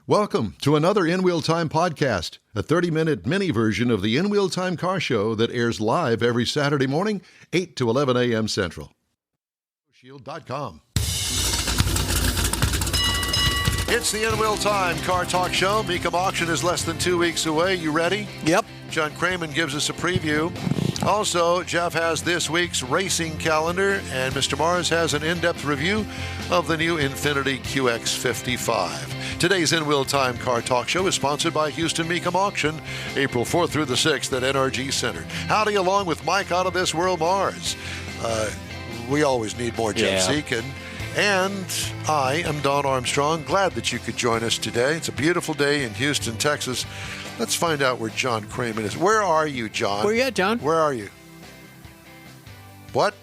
Welcome to another In Wheel Time podcast, a 30-minute mini version of the In Wheel Time car show that airs live every Saturday morning, 8 to 11 a.m. Central. Shield.com. It's the In Wheel Time car talk show. Mecum Auction is less than 2 weeks away. You ready? Yep. John Craman gives us a preview. Also, Jeff has this week's racing calendar, and Mr. Mars has an in-depth review of the new Infiniti QX55. Today's In Wheel Time Car Talk Show is sponsored by Houston Mecum Auction, April 4th through the 6th at NRG Center. Howdy, along with Mike out of this world, Mars. We always need more Jeff Seekin. And I am Don Armstrong. Glad that you could join us today. It's a beautiful day in Houston, Texas. Let's find out where John Craman is. Where are you, John? Where you at, John? Where are you? What?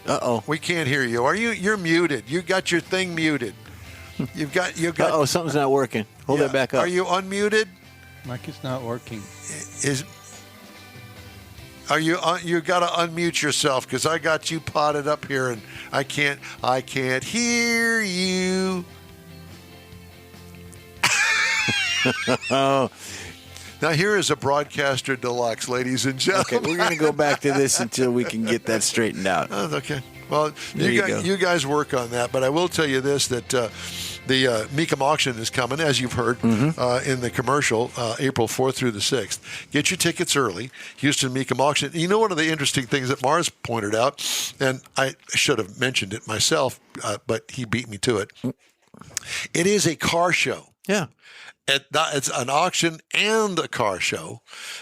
Uh-oh. We can't hear you. You're muted. You got your thing muted. You've got Uh-oh, something's not working. Hold that back up. Are you unmuted? Mike, it's not working. You got to unmute yourself because I got you potted up here and I can't hear you. Oh. Now here is a broadcaster deluxe, ladies and gentlemen. Okay, we're going to go back to this until we can get that straightened out. Oh, okay. Well, you guys work on that, but I will tell you this, that the Mecum Auction is coming, as you've heard in the commercial, April 4th through the 6th. Get your tickets early, Houston Mecum Auction. You know, one of the interesting things that Mars pointed out, and I should have mentioned it myself, but he beat me to it. It is a car show. Yeah. It's an auction and a car show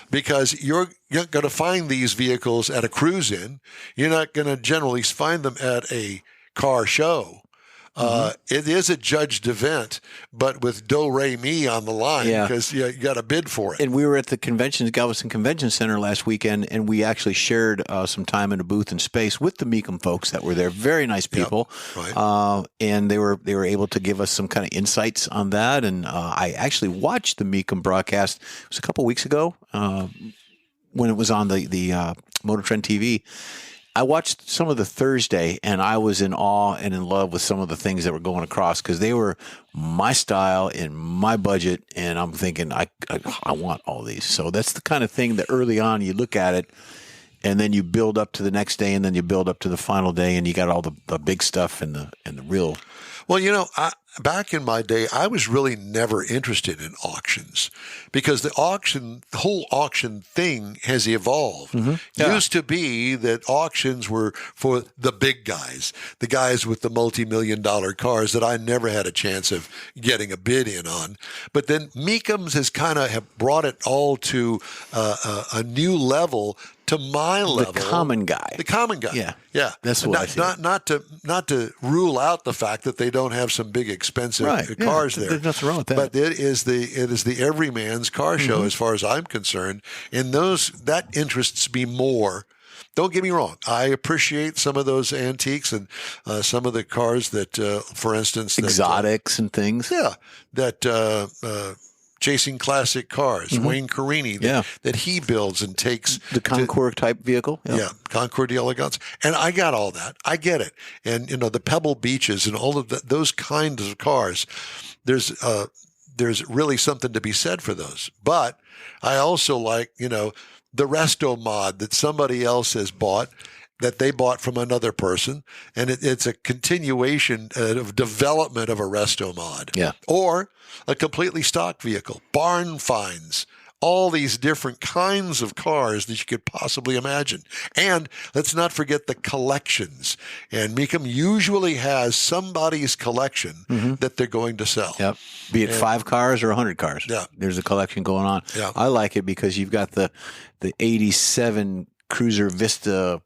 because you're going to find these vehicles at a cruise-in. You're not going to generally find them at a car show. It is a judged event, but with Do-Re-Mi on the line because you got to bid for it. And we were at the Galveston Convention Center last weekend, and we actually shared some time in a booth and space with the Mecum folks that were there. Very nice people. Yep, right. And they were able to give us some kind of insights on that. And I actually watched the Mecum broadcast. It was a couple weeks ago when it was on the Motor Trend TV. I watched some of the Thursday, and I was in awe and in love with some of the things that were going across because they were my style in my budget, and I'm thinking I want all these. So that's the kind of thing that early on you look at it, and then you build up to the next day, and then you build up to the final day, and you got all the big stuff and the real. Well, you know, back in my day, I was really never interested in auctions because the whole auction thing has evolved. Used to be that auctions were for the big guys, the guys with the multi-million-dollar cars that I never had a chance of getting a bid in on. But then Mecum's has kind of have brought it all to a new level. To my level, the common guy. Yeah. That's what I see. Not to rule out the fact that they don't have some big expensive cars there. There's nothing wrong with that. But it is the everyman's car show as far as I'm concerned, and that interests me more. Don't get me wrong. I appreciate some of those antiques and some of the cars that, for instance, exotics and things. Yeah, that. Chasing classic cars, Wayne Carini, that he builds and takes. The Concours type vehicle. Yeah, Concours d'Elegance. And I got all that. I get it. And, you know, the Pebble Beaches and all of those kinds of cars, there's really something to be said for those. But I also like, you know, the resto mod that somebody else has bought, that they bought from another person, and it's a continuation of development of a resto mod. Yeah. Or a completely stock vehicle, barn finds, all these different kinds of cars that you could possibly imagine. And let's not forget the collections. And Mecum usually has somebody's collection that they're going to sell. Yep. Be it 5 cars or 100 cars. Yeah. There's a collection going on. Yeah. I like it because you've got the 87 Cruiser Vista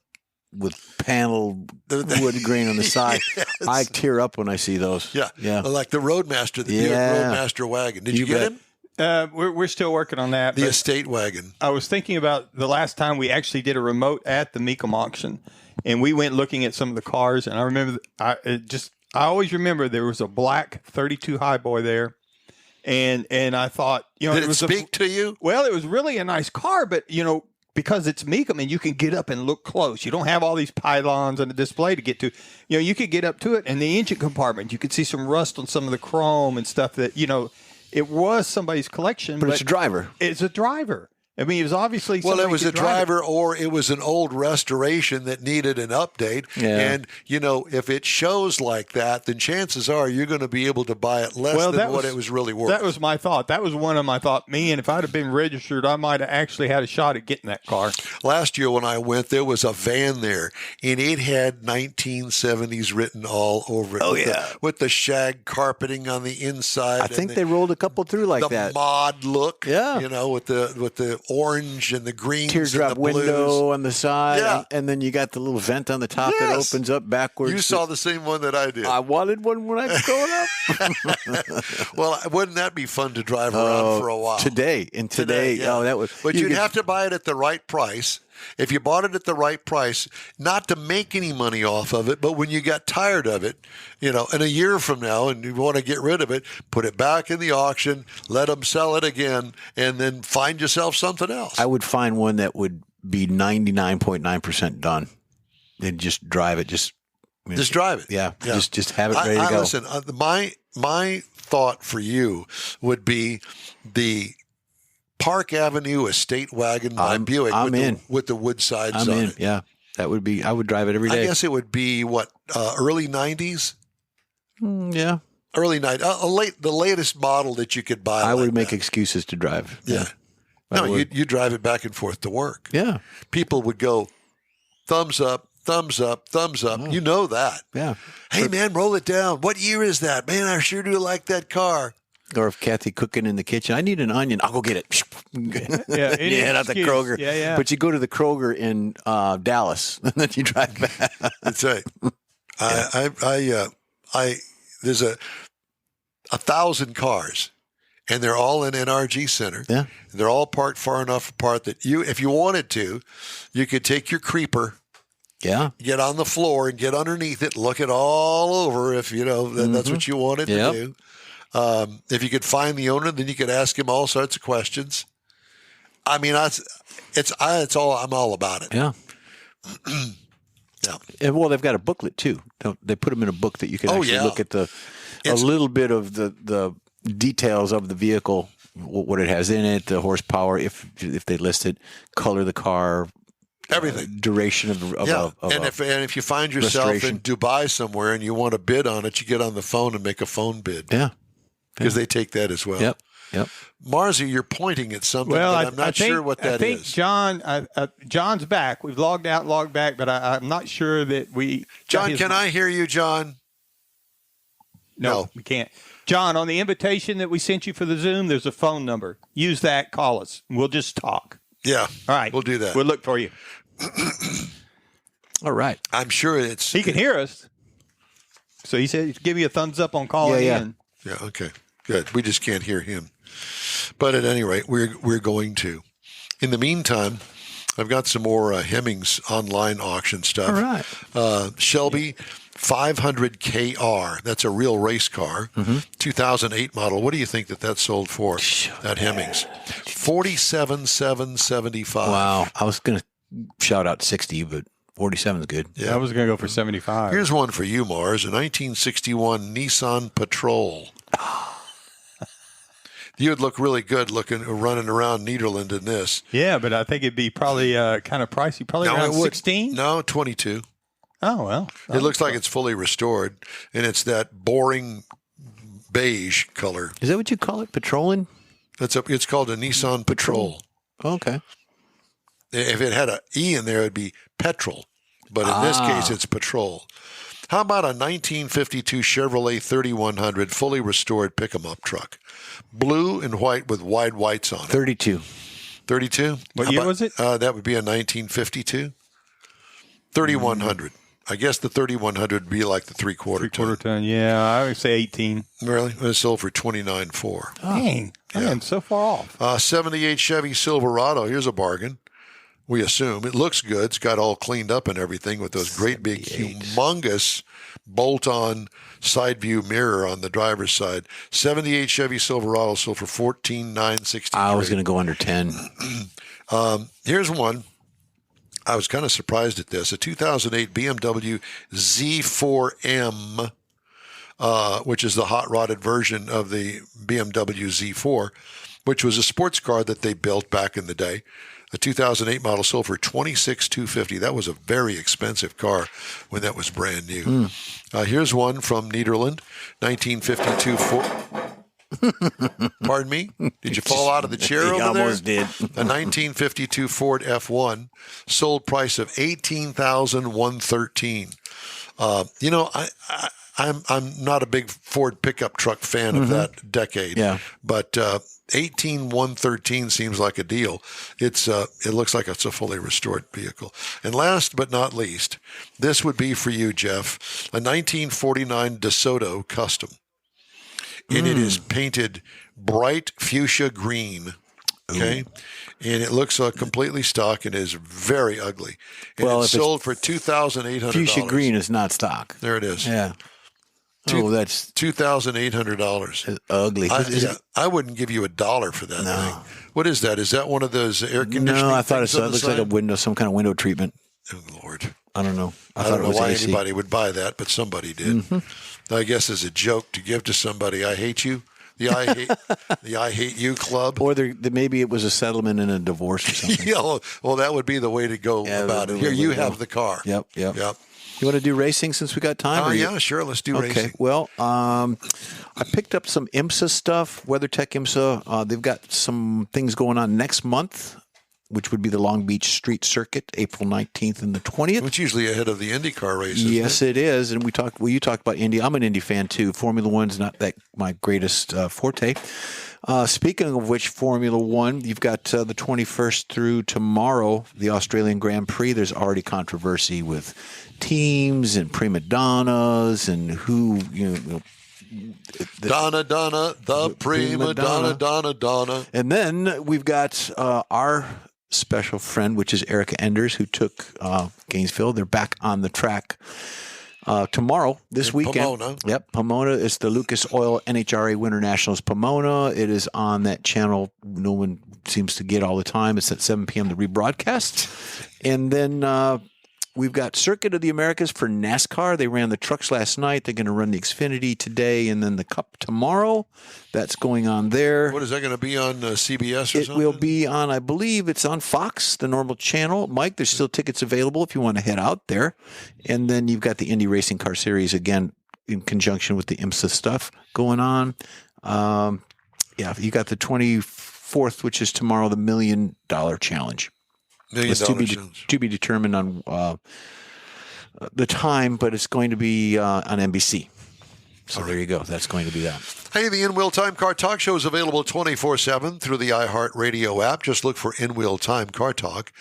with panel wood grain on the side. Yes. I tear up when I see those. Yeah. Like the Roadmaster, the Buick Roadmaster wagon. Did you get him? We're still working on that. The estate wagon. I was thinking about the last time we actually did a remote at the Mecum Auction, and we went looking at some of the cars, and I remember I always remember there was a black 32 Highboy there, and I thought, you know, did it speak to you? Well, it was really a nice car, but you know, because it's Mecum and you can get up and look close. You don't have all these pylons on the display to get to. You know, you could get up to it, and the engine compartment, you could see some rust on some of the chrome and stuff that, you know, it was somebody's collection, But it's a driver. It's a driver. I mean, it was obviously Well, it was a could drive driver, or it was an old restoration that needed an update. Yeah. And, you know, if it shows like that, then chances are you're going to be able to buy it less than what it was really worth. That was my thought. That was one of my thought. Man, if I'd have been registered, I might have actually had a shot at getting that car. Last year when I went, there was a van there, and it had 1970s written all over it. Oh, with yeah. with the shag carpeting on the inside. I think they rolled a couple through like the that. mod look. Yeah. You know, with the orange and the greens Teardrop and the blues. window on the side, Yeah. and then you got the little vent on the top that Yes. opens up backwards. You saw the same one that I did. I wanted one when I was growing up. Well, wouldn't that be fun to drive around for a while? Today, yeah. oh, that was. But you'd have to buy it at the right price. If you bought it at the right price, not to make any money off of it, but when you got tired of it, you know, in a year from now and you want to get rid of it, put it back in the auction, let them sell it again, and then find yourself something else. I would find one that would be 99.9% done, and just drive it. Just drive it. Yeah. Just have it ready to go. Listen, my thought for you would be the Park Avenue Estate Wagon by Buick with the wood sides I'm on in. it. Yeah, that would be. I would drive it every day. I guess it would be what early 90s. Yeah, Early 90s, the latest model that you could buy. I would make excuses to drive. Yeah. No, you drive it back and forth to work. Yeah. People would go, thumbs up, thumbs up, thumbs up. You know that. Yeah. Hey, man, roll it down. What year is that? Man, I sure do like that car. Or if Kathy cooking in the kitchen, I need an onion. I'll go get it. Yeah, you head out the Kroger. Yeah. But you go to the Kroger in Dallas, and then you drive back. That's right. There's 1,000 cars, and they're all in NRG Center. Yeah. They're all parked far enough apart that if you wanted to, you could take your creeper, get on the floor and get underneath it, look it all over if, that's what you wanted to do. If you could find the owner, then you could ask him all sorts of questions. I mean, it's all I'm all about it. Yeah. Yeah. And, well, they've got a booklet too. They put them in a book that you can actually look at a little bit of the details of the vehicle, what it has in it, the horsepower, if they list it, color of the car, everything, duration of if you find yourself in Dubai somewhere and you want to bid on it, you get on the phone and make a phone bid. Yeah. Because they take that as well. Yep. Marzi, you're pointing at something, but I'm not sure what that is. I think John's back. We've logged out, logged back, but I'm not sure that we. John, can I hear you, John? No, we can't. John, on the invitation that we sent you for the Zoom, there's a phone number. Use that. Call us. We'll just talk. Yeah. All right. We'll do that. We'll look for you. All right. I'm sure He can hear us. So he said, give you a thumbs up on calling in. Yeah. Okay. Good. We just can't hear him. But at any rate, we're going to. In the meantime, I've got some more Hemmings online auction stuff. All right. Shelby 500 KR. That's a real race car. 2008 model. What do you think that sold for at Hemmings? $47,775. Wow. I was going to shout out 60, but 47 is good. Yeah, I was going to go for 75. Here's one for you, Mars. A 1961 Nissan Patrol. You would look really good running around Nederland in this. Yeah, but I think it'd be probably kind of pricey. Probably around 16? No, 22. Oh, well. It looks like it's fully restored, and it's that boring beige color. Is that what you call it? Patrolling? It's called a Nissan Patrol. Okay. If it had an E in there, it'd be petrol. But in this case, it's patrol. How about a 1952 Chevrolet 3100 fully restored pick-em-up truck? Blue and white with wide whites on it. 32. 32? What year was it? That would be a 1952. 3100. I guess the 3100 would be like the three-quarter ton. Yeah, I would say 18. Really? It sold for $29,400. Dang. Man, so far off. 78 Chevy Silverado. Here's a bargain. We assume. It looks good. It's got all cleaned up and everything with those great big, humongous bolt-on side view mirror on the driver's side. 78 Chevy Silverado sold for $14,963. I was going to go under 10. Here's one. I was kind of surprised at this. A 2008 BMW Z4M, which is the hot-rodded version of the BMW Z4, which was a sports car that they built back in the day. A 2008 model sold for $26,250. That was a very expensive car when that was brand new. Here's one from Nederland, 1952 Ford. Pardon me? Did you fall out of the chair over there? Almost did. A 1952 Ford F1, sold price of $18,113. I'm not a big Ford pickup truck fan of that decade. Yeah. But 18,113 seems like a deal. It looks like it's a fully restored vehicle. And last but not least, this would be for you, Jeff, a 1949 DeSoto Custom. And it is painted bright fuchsia green. Okay. Ooh. And it looks completely stock and is very ugly. And it's sold for $2,800. Fuchsia green is not stock. There it is. Yeah. That's $2,800. Ugly. I wouldn't give you $1 for that thing. What is that? Is that one of those air conditioning? No, I thought it looks side? like a window, some kind of window treatment. Oh, Lord. I don't know. I don't know why anybody would buy that, but somebody did. I guess as a joke to give to somebody, I hate you. The I hate you club. Or maybe it was a settlement in a divorce or something. Yeah, well, that would be the way to go about it. Here, you have the car. Yep. You want to do racing since we got time? Yeah, sure. Let's do racing. Okay. Well, I picked up some IMSA stuff, WeatherTech IMSA. They've got some things going on next month, which would be the Long Beach Street Circuit, April 19th and the 20th. Which usually ahead of the IndyCar race, isn't Yes, it is. And you talked about Indy. I'm an Indy fan too. Formula One's not my greatest forte. Speaking of which, Formula One, you've got the 21st through tomorrow, the Australian Grand Prix. There's already controversy with teams and prima donnas and who, Donna, the prima donna. And then we've got our special friend, which is Erica Enders, who took Gainesville. They're back on the track tomorrow, this weekend. Pomona. Yep, Pomona. It's the Lucas Oil NHRA Winter Nationals Pomona. It is on that channel no one seems to get all the time. It's at 7 p.m. the rebroadcast. And then we've got Circuit of the Americas for NASCAR. They ran the trucks last night. They're going to run the Xfinity today and then the Cup tomorrow. That's going on there. What is that going to be on CBS or something? It will be on, I believe it's on Fox, the normal channel. Mike, there's still tickets available if you want to head out there. And then you've got the Indy Racing Car Series, again, in conjunction with the IMSA stuff going on. You got the 24th, which is tomorrow, the $1 Million Challenge. It's to be determined on the time, but it's going to be on NBC. So there you go. That's going to be that. Hey, the In-Wheel Time Car Talk Show is available 24/7 through the iHeartRadio app. Just look for In-Wheel Time Car Talk.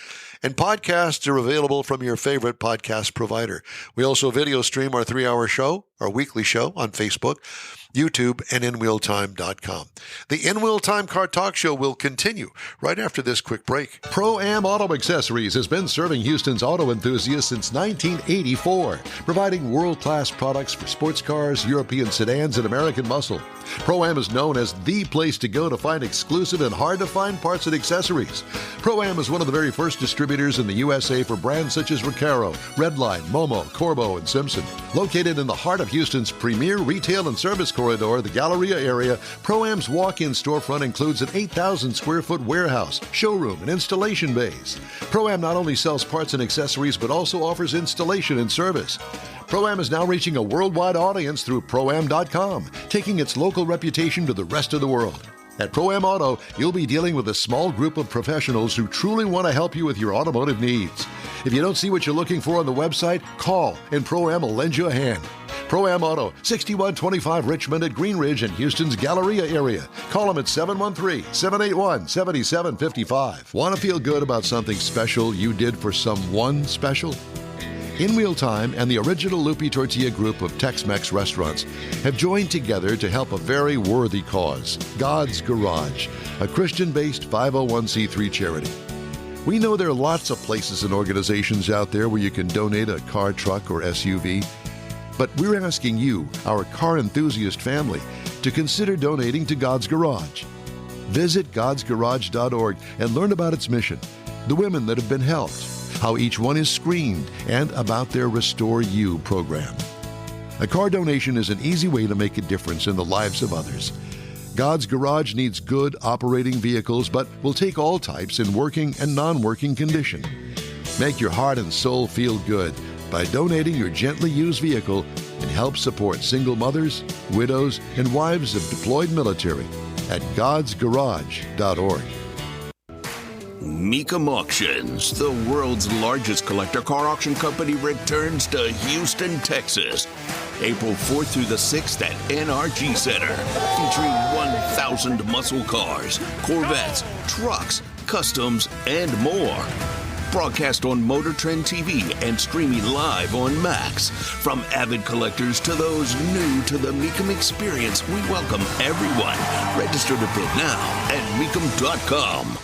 And podcasts are available from your favorite podcast provider. We also video stream our 3-hour show, our weekly show on Facebook, YouTube, and InWheelTime.com. The In-Wheel Time Car Talk Show will continue right after this quick break. ProAm Auto Accessories has been serving Houston's auto enthusiasts since 1984, providing world-class products for sports cars, European sedans, and American muscle. ProAm is known as the place to go to find exclusive and hard-to-find parts and accessories. ProAm is one of the very first distributors in the USA for brands such as Recaro, Redline, Momo, Corbo, and Simpson. Located in the heart of Houston's premier retail and service corridor, the Galleria area, ProAm's walk-in storefront includes an 8,000-square-foot warehouse, showroom, and installation bays. ProAm not only sells parts and accessories, but also offers installation and service. ProAm is now reaching a worldwide audience through ProAm.com, taking its local reputation to the rest of the world. At ProAm Auto, you'll be dealing with a small group of professionals who truly want to help you with your automotive needs. If you don't see what you're looking for on the website, call and ProAm will lend you a hand. ProAm Auto, 6125 Richmond at Green Ridge in Houston's Galleria area. Call them at 713-781-7755. Want to feel good about something special you did for someone special? In-Wheel Time and the original Lupe Tortilla group of Tex-Mex restaurants have joined together to help a very worthy cause, God's Garage, a Christian-based 501c3 charity. We know there are lots of places and organizations out there where you can donate a car, truck, or SUV, but we're asking you, our car enthusiast family, to consider donating to God's Garage. Visit godsgarage.org and learn about its mission, the women that have been helped, how each one is screened, and about their Restore You program. A car donation is an easy way to make a difference in the lives of others. God's Garage needs good operating vehicles, but will take all types in working and non-working condition. Make your heart and soul feel good by donating your gently used vehicle and help support single mothers, widows, and wives of deployed military at godsgarage.org. Mecum Auctions, the world's largest collector car auction company, returns to Houston, Texas, April 4th through the 6th at NRG Center, featuring 1,000 muscle cars, Corvettes, trucks, customs, and more. Broadcast on Motor Trend TV and streaming live on Max. From avid collectors to those new to the Mecum experience, we welcome everyone. Register to bid now at Mecum.com.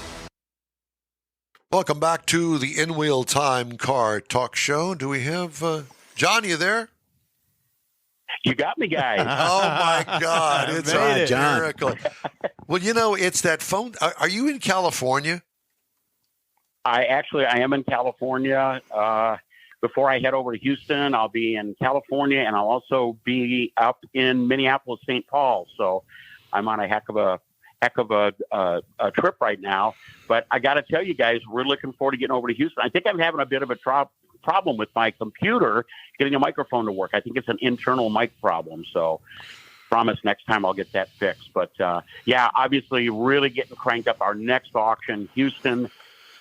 Welcome back to the In Wheel Time Car Talk Show. Do we have John? You there? You got me, guys. Oh my God! It's a John. miracle. Well, it's that phone. Are you in California? I am in California. Before I head over to Houston, I'll be in California, and I'll also be up in Minneapolis, St. Paul. So I'm on a heck of a trip right now. But I got to tell you guys, we're looking forward to getting over to Houston. I think I'm having a bit of a problem with my computer getting a microphone to work. I think it's an internal mic problem. So promise next time I'll get that fixed. But obviously really getting cranked up. Our next auction, Houston.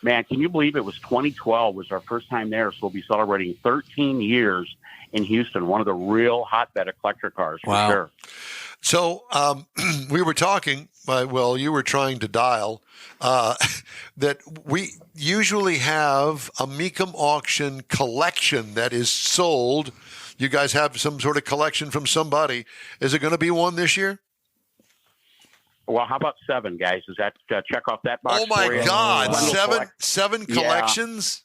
Man, can you believe it was 2012 was our first time there? So we'll be celebrating 13 years in Houston, one of the real hotbed of collector cars for sure. So we were talking, you were trying to dial, that we usually have a Mecum auction collection that is sold. You guys have some sort of collection from somebody. Is it going to be one this year? Well, how about 7, guys? Is that check off that box? Oh my God, seven Yeah. collections?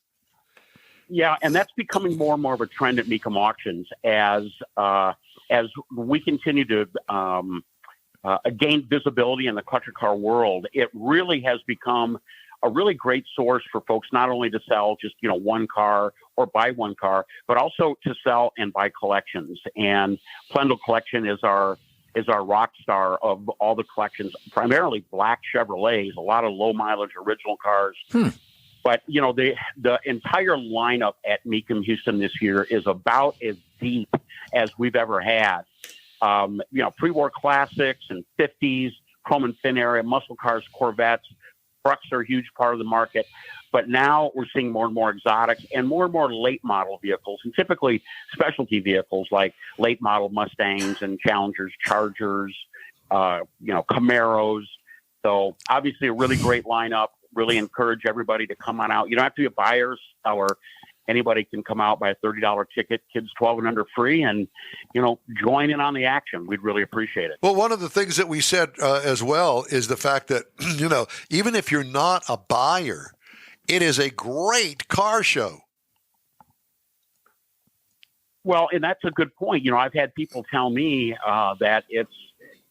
Yeah, and that's becoming more and more of a trend at Mecum Auctions as we continue to gain visibility in the collector car world. It really has become a really great source for folks not only to sell just one car or buy one car, but also to sell and buy collections. And Plendal Collection is our rock star of all the collections, primarily black Chevrolets, a lot of low mileage original cars. But, the entire lineup at Mecum Houston this year is about as deep as we've ever had. Pre-war classics and 50s, chrome and fin area, muscle cars, Corvettes, trucks are a huge part of the market. But now we're seeing more and more exotics and more late model vehicles, and typically specialty vehicles like late model Mustangs and Challengers, Chargers, Camaros. So obviously a really great lineup. Really encourage everybody to come on out. You don't have to be a buyer or seller. Anybody can come out, buy a $30 ticket, kids 12 and under free, and, join in on the action. We'd really appreciate it. Well, one of the things that we said as well is the fact that, even if you're not a buyer, it is a great car show. Well, and that's a good point. I've had people tell me that it's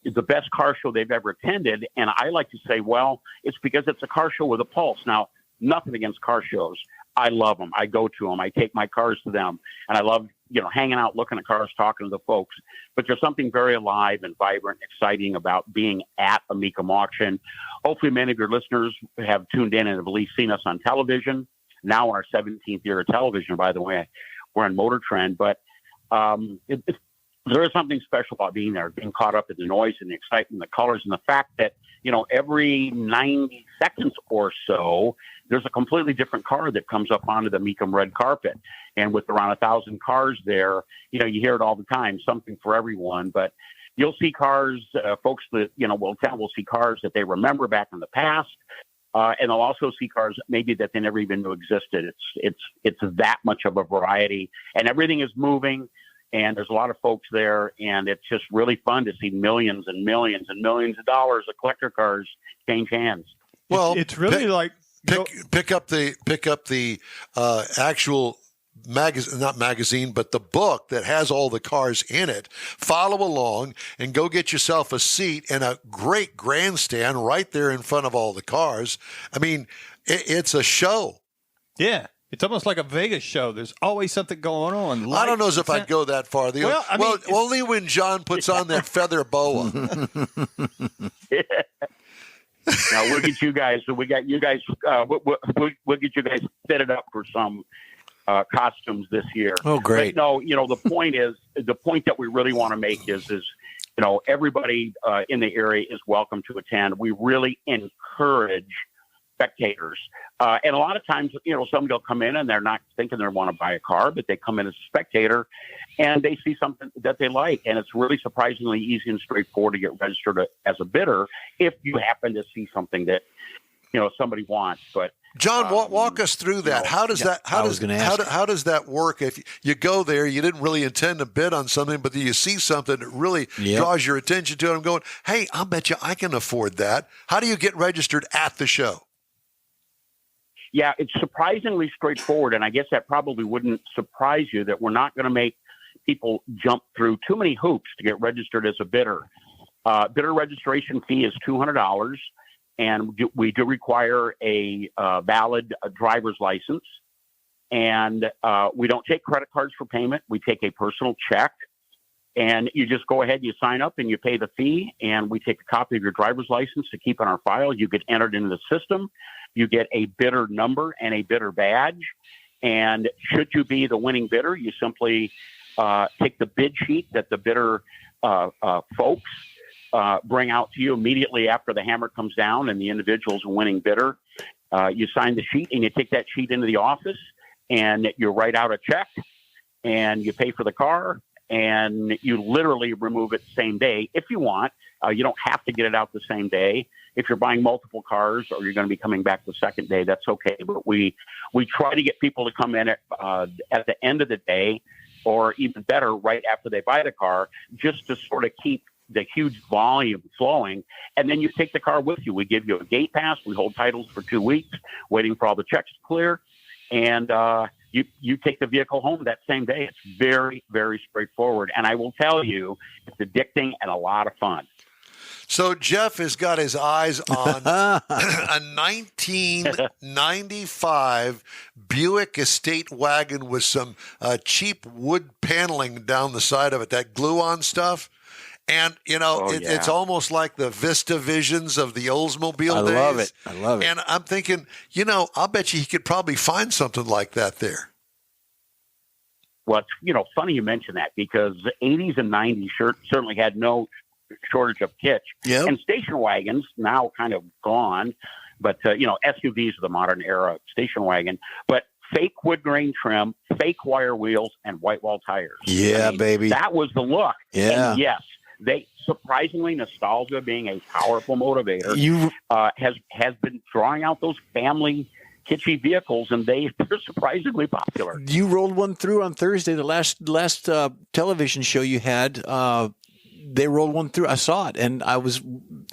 the best car show they've ever attended. And I like to say, well, it's because it's a car show with a pulse. Now, nothing against car shows. I love them. I go to them. I take my cars to them. And I love, hanging out, looking at cars, talking to the folks. But there's something very alive and vibrant and exciting about being at a Mecum auction. Hopefully many of your listeners have tuned in and have at least seen us on television. Now our 17th year of television, by the way. We're on Motor Trend. But there is something special about being there, being caught up in the noise and the excitement, the colors, and the fact that, every 90 seconds or so, there's a completely different car that comes up onto the Mecum red carpet. And with around 1,000 cars there, you hear it all the time, something for everyone. But you'll see cars, folks that, will see cars that they remember back in the past. And they'll also see cars maybe that they never even knew existed. It's that much of a variety, and everything is moving. And there's a lot of folks there, and it's just really fun to see millions and millions and millions of dollars of collector cars change hands. Well, it's really pick up the actual not magazine, but the book that has all the cars in it. Follow along and go get yourself a seat and a great grandstand right there in front of all the cars. I mean, it's a show. Yeah. It's almost like a Vegas show. There's always something going on. I don't know Lights if and I'd go that far. Well, I mean, only when John puts on that feather boa. Now we'll get you guys. We got you guys. We'll get you guys fitted up for some costumes this year. Oh, great! But no, the point that we really want to make is everybody in the area is welcome to attend. We really encourage spectators. And a lot of times, somebody will come in and they're not thinking they want to buy a car, but they come in as a spectator and they see something that they like. And it's really surprisingly easy and straightforward to get registered as a bidder if you happen to see something that, somebody wants. But John, walk us through that. How does that work? If you go there, you didn't really intend to bid on something, but you see something that really draws your attention to it. I'm going, hey, I'll bet you I can afford that. How do you get registered at the show? Yeah, it's surprisingly straightforward, and I guess that probably wouldn't surprise you that we're not going to make people jump through too many hoops to get registered as a bidder. Bidder registration fee is $200, and we do require a valid driver's license, and we don't take credit cards for payment. We take a personal check, and you just go ahead, you sign up, and you pay the fee, and we take a copy of your driver's license to keep in our file. You get entered into the system. You get a bidder number and a bidder badge. And should you be the winning bidder, you simply take the bid sheet that the bidder folks bring out to you immediately after the hammer comes down and the individual's a winning bidder. You sign the sheet and you take that sheet into the office and you write out a check and you pay for the car and you literally remove it same day if you want. You don't have to get it out the same day. If you're buying multiple cars or you're going to be coming back the second day, that's okay. But we try to get people to come in at the end of the day, or even better, right after they buy the car, just to sort of keep the huge volume flowing. And then you take the car with you. We give you a gate pass. We hold titles for 2 weeks, waiting for all the checks to clear. And you take the vehicle home that same day. It's very, very straightforward. And I will tell you, it's addicting and a lot of fun. So Jeff has got his eyes on a 1995 Buick Estate wagon with some cheap wood paneling down the side of it, that glue-on stuff. And, it's almost like the Vista Visions of the Oldsmobile days. I love it. And I'm thinking, I'll bet you he could probably find something like that there. Well, it's, funny you mention that because the 80s and 90s certainly had no shortage of kitsch. Yep. And station wagons now kind of gone, but SUVs of the modern era station wagon, but fake wood grain trim, fake wire wheels, and white wall tires. Yeah, baby. That was the look. Yeah. And yes, they surprisingly, nostalgia being a powerful motivator has been drawing out those family kitschy vehicles, and they're surprisingly popular. You rolled one through on Thursday, the last television show you had. They rolled one through. I saw it, and I was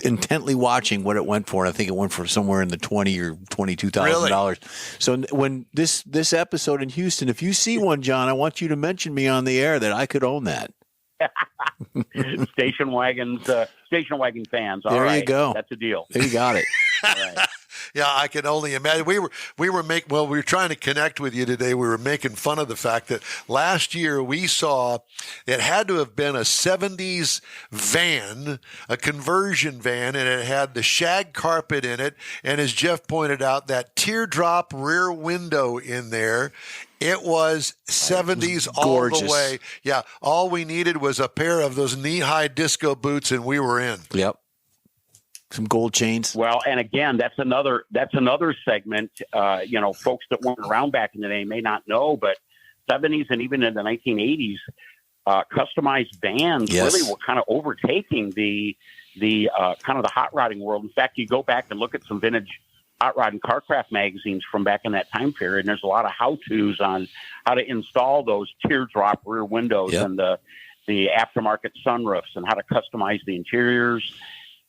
intently watching what it went for. And I think it went for somewhere in the $20,000 or $22,000. So when this episode in Houston, if you see one, John, I want you to mention me on the air that I could own that. Station wagon fans. All there right. You go. That's a deal. There you got it. All right. Yeah, I can only imagine. We were trying to connect with you today. We were making fun of the fact that last year we saw it had to have been a 70s van, a conversion van, and it had the shag carpet in it. And as Jeff pointed out, that teardrop rear window in there. It was 70s all the way. Yeah, all we needed was a pair of those knee-high disco boots, and we were in. Yep. Some gold chains. Well, and again, that's another segment. Folks that weren't around back in the day may not know, but 70s and even in the 1980s, customized vans really were kind of overtaking the kind of the hot rodding world. In fact, you go back and look at some vintage hot rod and carcraft magazines from back in that time period, and there's a lot of how-tos on how to install those teardrop rear windows and the aftermarket sunroofs and how to customize the interiors.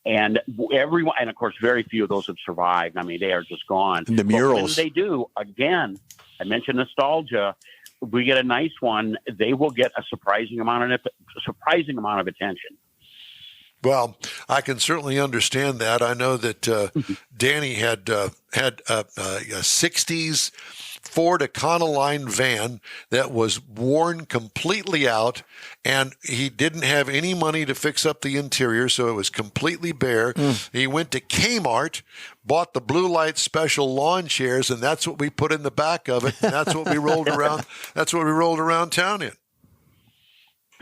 And everyone, and of course, very few of those have survived. I mean, they are just gone. The murals. But when they do, again, I mentioned nostalgia. We get a nice one, they will get a surprising amount of attention. Well, I can certainly understand that. I know that Danny had a 60s Ford Econoline van that was worn completely out, and he didn't have any money to fix up the interior, so it was completely bare. He went to Kmart, bought the Blue Light Special lawn chairs, and that's what we put in the back of it, and that's what we rolled around. That's what we rolled around town in.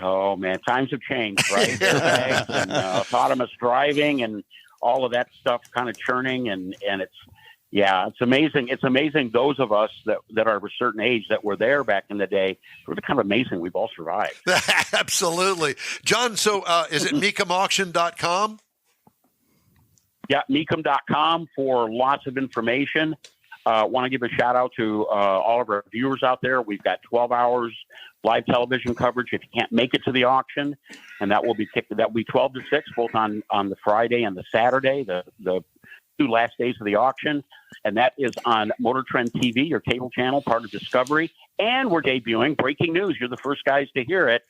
Oh man, times have changed, right? Airbags and autonomous driving and all of that stuff kind of churning, and it's amazing. It's amazing those of us that are of a certain age that were there back in the day. It was kind of amazing we've all survived. Absolutely. John, so is it mecumauction.com? Yeah, mecum.com for lots of information. Want to give a shout out to all of our viewers out there. We've got 12 hours live television coverage if you can't make it to the auction, and that will be 12 to 6 both on the Friday and the Saturday, the 2 last days of the auction, and that is on Motor Trend TV, your cable channel, part of Discovery. And we're debuting breaking news. You're the first guys to hear it.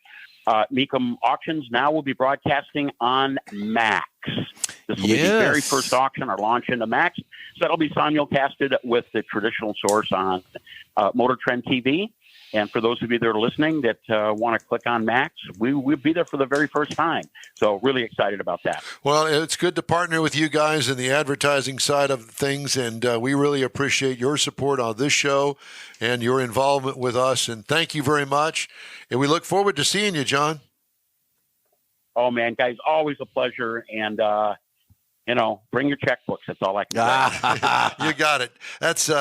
Mecum Auctions now will be broadcasting on Max. This will be the very first auction, our launch into Max. So that'll be simulcasted with the traditional source on Motor Trend TV. And for those of you that are listening that want to click on Max, we'll be there for the very first time. So really excited about that. Well, it's good to partner with you guys in the advertising side of things, and we really appreciate your support on this show and your involvement with us. And thank you very much. And we look forward to seeing you, John. Oh, man, guys, always a pleasure. And, bring your checkbooks. That's all I can say. You got it. That's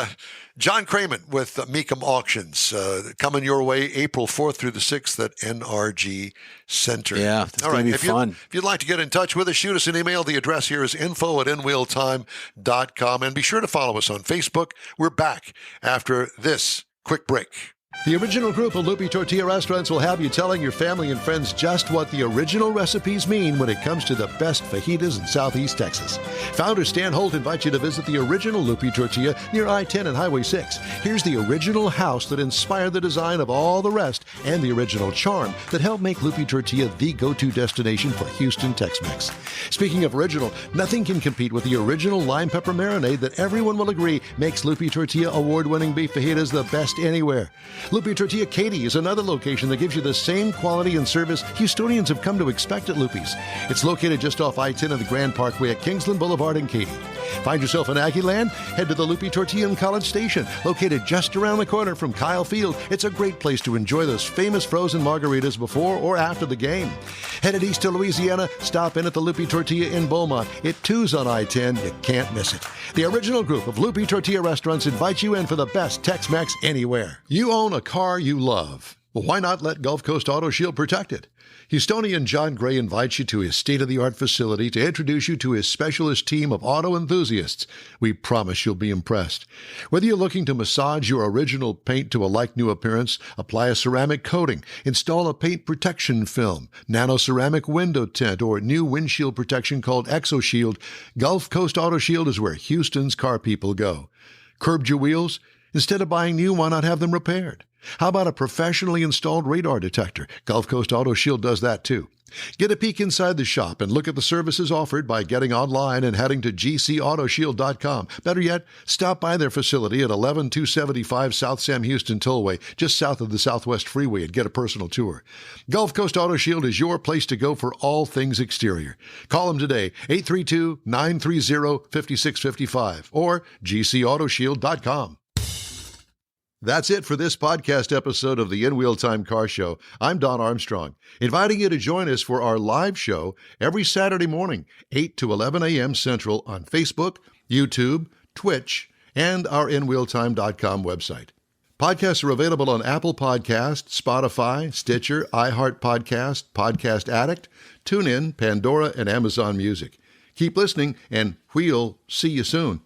John Cramen with Mecum Auctions coming your way April 4th through the 6th at NRG Center. Yeah, it's going to be fun. If you'd like to get in touch with us, shoot us an email. The address here is info@nwheeltime.com. And be sure to follow us on Facebook. We're back after this quick break. The original group of Lupe Tortilla restaurants will have you telling your family and friends just what the original recipes mean when it comes to the best fajitas in Southeast Texas. Founder Stan Holt invites you to visit the original Lupe Tortilla near I-10 and Highway 6. Here's the original house that inspired the design of all the rest and the original charm that helped make Lupe Tortilla the go-to destination for Houston Tex-Mex. Speaking of original, nothing can compete with the original lime pepper marinade that everyone will agree makes Lupe Tortilla award-winning beef fajitas the best anywhere. Lupe Tortilla Katy is another location that gives you the same quality and service Houstonians have come to expect at Lupe's. It's located just off I-10 and the Grand Parkway at Kingsland Boulevard in Katy. Find yourself in Aggieland? Head to the Lupe Tortilla in College Station, located just around the corner from Kyle Field. It's a great place to enjoy those famous frozen margaritas before or after the game. Headed east to Louisiana, stop in at the Lupe Tortilla in Beaumont. It too's on I-10. You can't miss it. The original group of Lupe Tortilla restaurants invites you in for the best Tex-Mex anywhere. You own a car you love. Well, why not let Gulf Coast Auto Shield protect it? Houstonian John Gray invites you to his state-of-the-art facility to introduce you to his specialist team of auto enthusiasts. We promise you'll be impressed. Whether you're looking to massage your original paint to a like-new appearance, apply a ceramic coating, install a paint protection film, nano-ceramic window tint, or new windshield protection called ExoShield, Gulf Coast Auto Shield is where Houston's car people go. Curbed your wheels? Instead of buying new, why not have them repaired? How about a professionally installed radar detector? Gulf Coast Auto Shield does that too. Get a peek inside the shop and look at the services offered by getting online and heading to gcautoshield.com. Better yet, stop by their facility at 11275 South Sam Houston Tollway, just south of the Southwest Freeway, and get a personal tour. Gulf Coast Auto Shield is your place to go for all things exterior. Call them today, 832-930-5655 or gcautoshield.com. That's it for this podcast episode of the In Wheel Time Car Show. I'm Don Armstrong, inviting you to join us for our live show every Saturday morning, 8 to 11 a.m. Central on Facebook, YouTube, Twitch, and our InWheelTime.com website. Podcasts are available on Apple Podcasts, Spotify, Stitcher, iHeart Podcast, Podcast Addict, TuneIn, Pandora, and Amazon Music. Keep listening, and we'll see you soon.